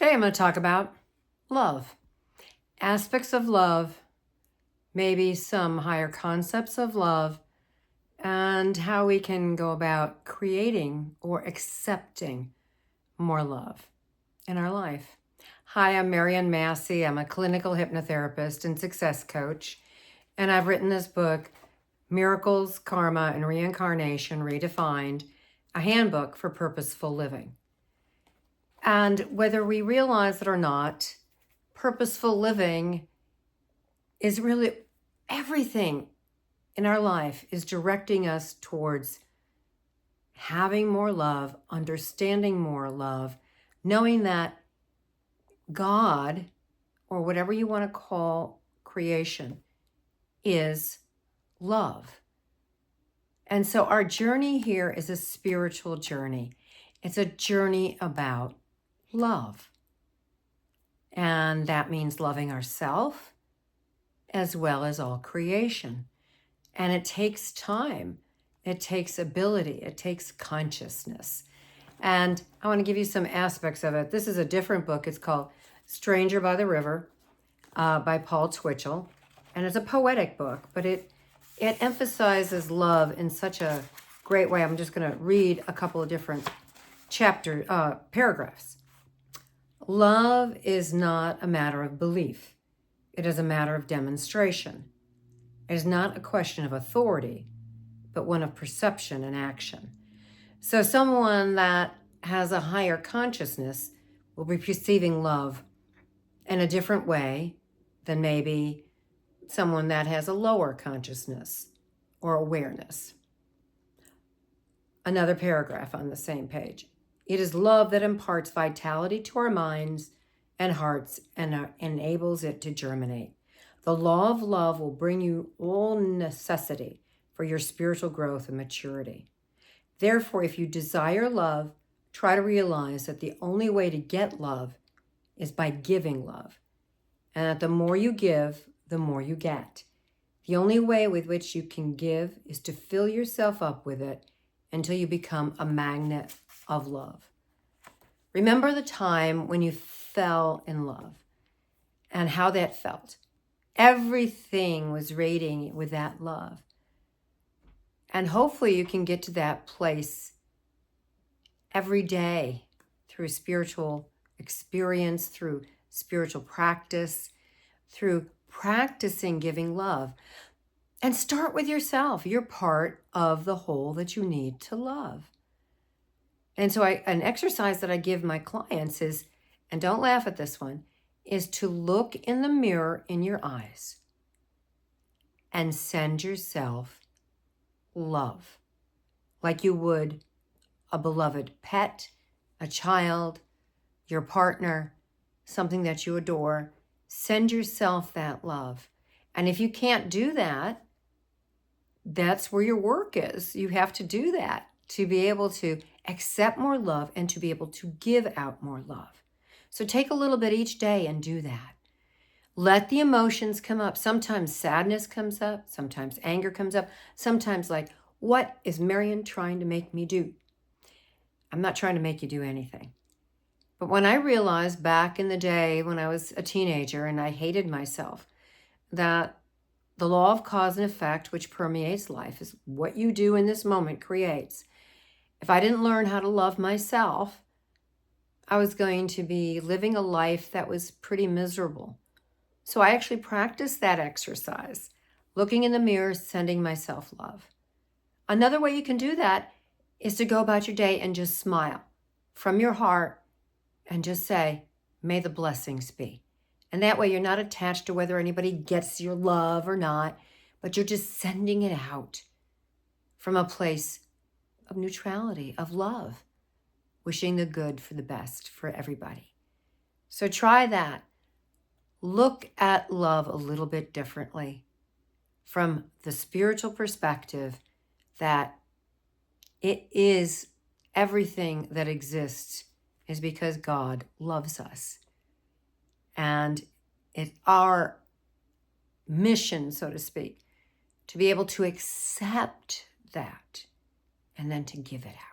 Today I'm going to talk about love, aspects of love, maybe some higher concepts of love, and how we can go about creating or accepting more love in our life. Hi, I'm Marian Massie. I'm a clinical hypnotherapist and success coach, and I've written this book, Miracles, Karma, and Reincarnation Redefined, a handbook for purposeful living. And whether we realize it or not, purposeful living is really everything in our life is directing us towards having more love, understanding more love, knowing that God, or whatever you want to call creation, is love. And so our journey here is a spiritual journey. It's a journey about love. And that means loving ourselves as well as all creation. And it takes time. It takes ability. It takes consciousness. And I want to give you some aspects of it. This is a different book. It's called Stranger by the River by Paul Twitchell. And it's a poetic book, but it emphasizes love in such a great way. I'm just going to read a couple of different paragraphs. Love is not a matter of belief. It is a matter of demonstration. It is not a question of authority, but one of perception and action. So someone that has a higher consciousness will be perceiving love in a different way than maybe someone that has a lower consciousness or awareness. Another paragraph on the same page. It is love that imparts vitality to our minds and hearts and enables it to germinate. The law of love will bring you all necessity for your spiritual growth and maturity. Therefore, if you desire love, try to realize that the only way to get love is by giving love. And that the more you give, the more you get. The only way with which you can give is to fill yourself up with it until you become a magnet of love. Remember the time when you fell in love and how that felt. Everything was radiating with that love. And hopefully you can get to that place every day through spiritual experience, through spiritual practice, through practicing giving love. And start with yourself. You're part of the whole that you need to love. And so an exercise that I give my clients is, and don't laugh at this one, is to look in the mirror in your eyes and send yourself love, like you would a beloved pet, a child, your partner, something that you adore. Send yourself that love. And if you can't do that, that's where your work is. You have to do that to be able to accept more love and to be able to give out more love. So take a little bit each day and do that. Let the emotions come up. Sometimes sadness comes up. Sometimes anger comes up. Sometimes like, what is Marian trying to make me do? I'm not trying to make you do anything. But when I realized back in the day when I was a teenager and I hated myself, that the law of cause and effect, which permeates life, is what you do in this moment creates. If I didn't learn how to love myself, I was going to be living a life that was pretty miserable. So I actually practiced that exercise, looking in the mirror, sending myself love. Another way you can do that is to go about your day and just smile from your heart and just say, may the blessings be. And that way you're not attached to whether anybody gets your love or not, but you're just sending it out from a place of neutrality, of love, wishing the good for the best for everybody. So try that. Look at love a little bit differently from the spiritual perspective that it is everything that exists is because God loves us. And it's our mission, so to speak, to be able to accept that and then to give it out.